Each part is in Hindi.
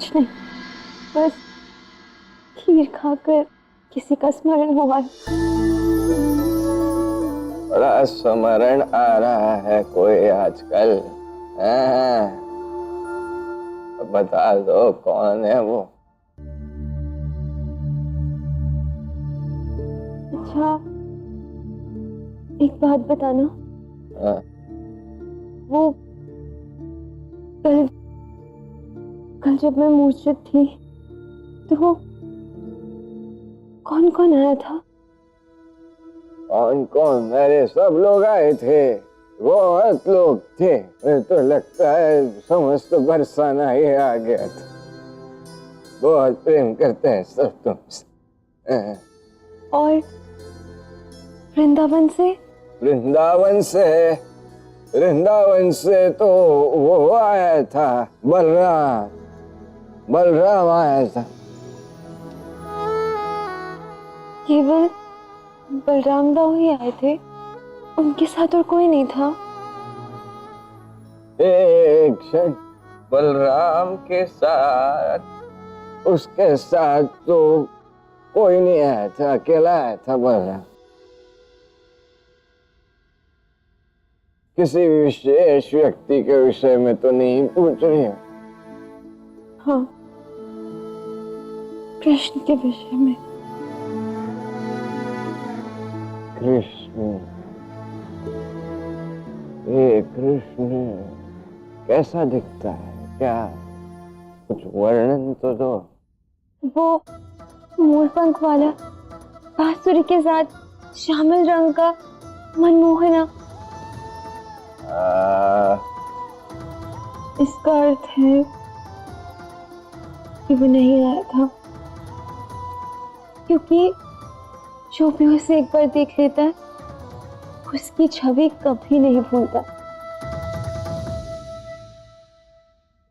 कुछ नहीं, बस खीर खाकर किसी का स्मरण हुआ। बड़ा स्मरण आ रहा है कोई आजकल। बता दो कौन है वो। अच्छा, एक बात बताना। वो कल जब मैं मूर्छित थी तो कौन कौन आया था? कौन कौन? मेरे सब लोग आए थे, बहुत लोग थे। तो लगता है समस्त बरसाना ही आ गया था। बहुत प्रेम करते हैं सब तुमसे। और वृंदावन से? वृंदावन से तो वो आया था, बलराम आया था। केवल बलराम दाऊ ही आए थे? उनके साथ और कोई नहीं था? एक क्षण, बलराम के साथ, उसके साथ तो कोई नहीं आया था, अकेला आया था बलराम। किसी विशेष व्यक्ति के विषय में तो नहीं पूछ रही हूँ। हाँ, कृष्ण के विषय में। कृष्ण, ये कृष्ण कैसा दिखता है? क्या कुछ वर्णन तो दो। वो मोरपंख वाला, बांसुरी के साथ श्यामल रंग का, मनमोहना। इसका अर्थ है कि वो नहीं आया था, क्योंकि जो भी उसे एक बार देख लेता है उसकी छवि कभी नहीं भूलता।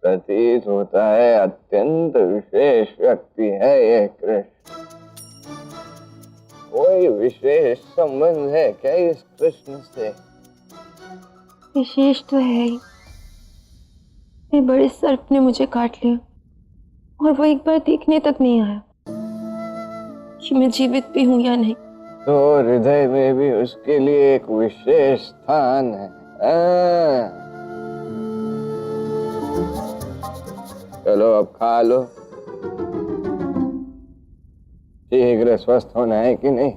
प्रतीत होता है अत्यंत विशेष व्यक्ति है ये कृष्ण। कोई विशेष संबंध है क्या इस कृष्ण से? विशेष तो है ही। एक बड़े सर्प ने मुझे काट लिया और वो एक बार देखने तक नहीं आया कि मैं जीवित भी हूं या नहीं। तो हृदय में भी उसके लिए एक विशेष स्थान है। चलो अब खा लो। शीघ्र स्वस्थ होना है कि नहीं?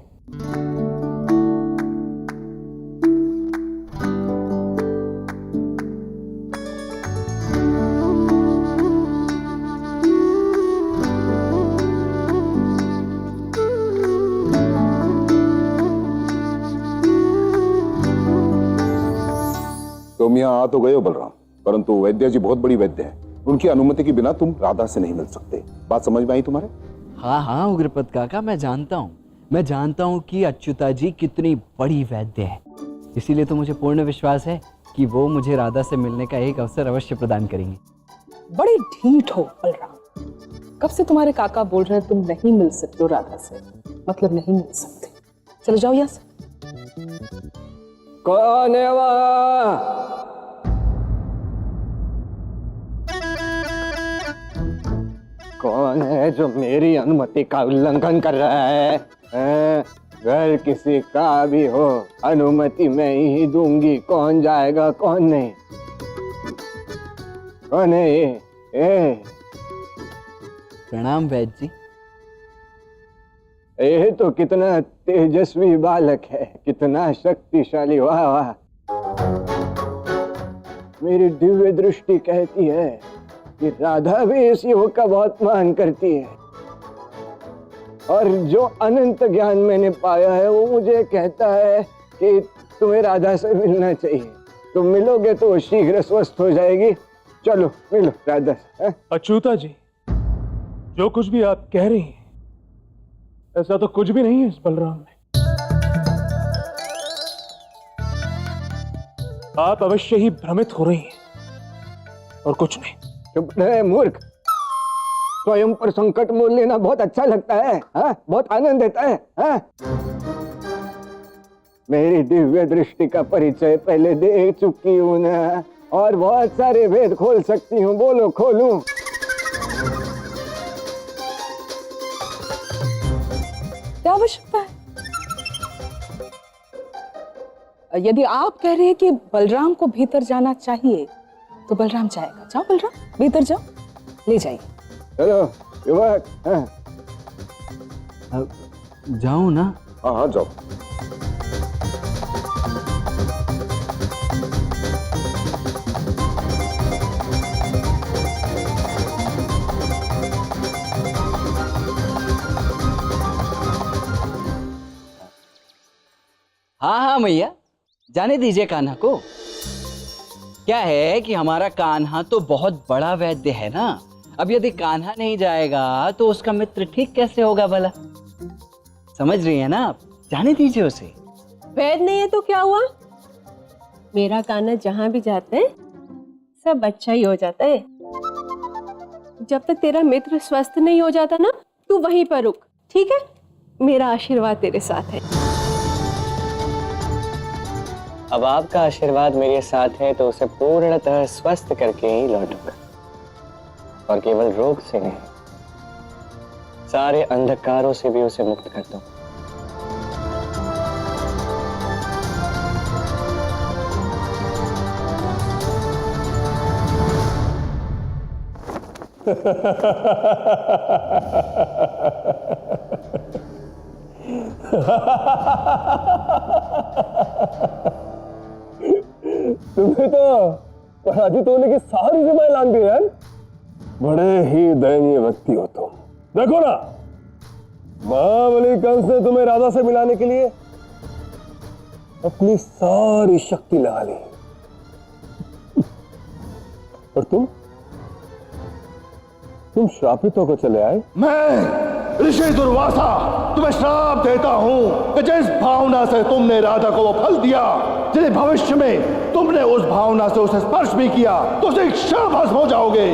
तुम यहाँ आ तो गए हो बलराम, परंतु वैद्य जी बहुत बड़ी वैद्य हैं। उनकी अनुमति के बिना तुम राधा से नहीं मिल सकते। बात समझ में आई तुम्हारे? हाँ हाँ उग्रपद काका, मैं जानता हूँ कि अच्युता जी कितनी बड़ी वैद्य है। इसीलिए तो मुझे पूर्ण विश्वास है कि वो मुझे राधा से मिलने का एक अवसर अवश्य प्रदान करेंगे। बड़ी ढीठ हो बलराम। कब से तुम्हारे काका बोल रहे हैं तुम नहीं मिल सकते हो राधा से, मतलब नहीं मिल सकते। चलो जाओ यहाँ से। कौन है वहाँ? कौन है जो मेरी अनुमति का उल्लंघन कर रहा है? घर किसी का भी हो, अनुमति मैं ही दूंगी। कौन जाएगा कौन नहीं? कौन है ये? प्रणाम वैद्य जी। ये तो कितना तेजस्वी बालक है, कितना शक्तिशाली। वाह वाह। मेरी दिव्य दृष्टि कहती है कि राधा भी इस युवक का बहुत मान करती है, और जो अनंत ज्ञान मैंने पाया है वो मुझे कहता है कि तुम्हें राधा से मिलना चाहिए। तुम मिलोगे तो वो शीघ्र स्वस्थ हो जाएगी। चलो मिलो राधा से। अच्युता जी, जो कुछ भी आप कह रही हैं ऐसा तो कुछ भी नहीं है इस बलराम में। आप अवश्य ही भ्रमित हो रही हैं और कुछ नहीं। चुप रहे मूर्ख। स्वयं पर संकट मोल लेना बहुत अच्छा लगता है, हाँ? बहुत आनंद देता है, हाँ? मेरी दिव्य दृष्टि का परिचय पहले दे चुकी हूं ना, और बहुत सारे भेद खोल सकती हूँ। बोलो खोलूं? आवश्यकता है? यदि आप कह रहे हैं कि बलराम को भीतर जाना चाहिए तो बलराम जाएगा। जाओ बलराम, भीतर जाओ, ले जाइए। चलो युवक। हाँ। जाऊं ना? हाँ हाँ जाओ। हाँ हाँ मैया, जाने दीजिए कान्हा को। क्या है कि हमारा कान्हा तो बहुत बड़ा वैद्य है ना। अब यदि कान्हा नहीं जाएगा तो उसका मित्र ठीक कैसे होगा भला? समझ रही है ना आप? जाने दीजिए उसे। वैद नहीं है तो क्या हुआ? मेरा कान्हा जहां भी जाता है सब अच्छा ही हो जाता है। जब तक तेरा मित्र स्वस्थ नहीं हो जाता ना, तू वहीं पर रुक, ठीक है? मेरा आशीर्वाद तेरे साथ है। अब आपका आशीर्वाद मेरे साथ है तो उसे पूर्णतः स्वस्थ करके ही लौटूंगा, और केवल रोग से नहीं, सारे अंधकारों से भी उसे मुक्त कर दूं। तुम्हें तो पराजित होने की सारी जिम्मेदारी लान दी है। बड़े ही दयनीय व्यक्ति हो तुम। देखो ना, महाबली कंस ने तुम्हें राधा से मिलाने के लिए अपनी सारी शक्ति लगा ली, और तुम श्रापित होकर चले आए। मैं ऋषि दुर्वासा तुम्हें श्राप देता हूं कि जिस भावना से तुमने राधा को वो फल दिया, यदि भविष्य में तुमने उस भावना से उसे स्पर्श भी किया तो उसे क्षण भस्म हो जाओगे।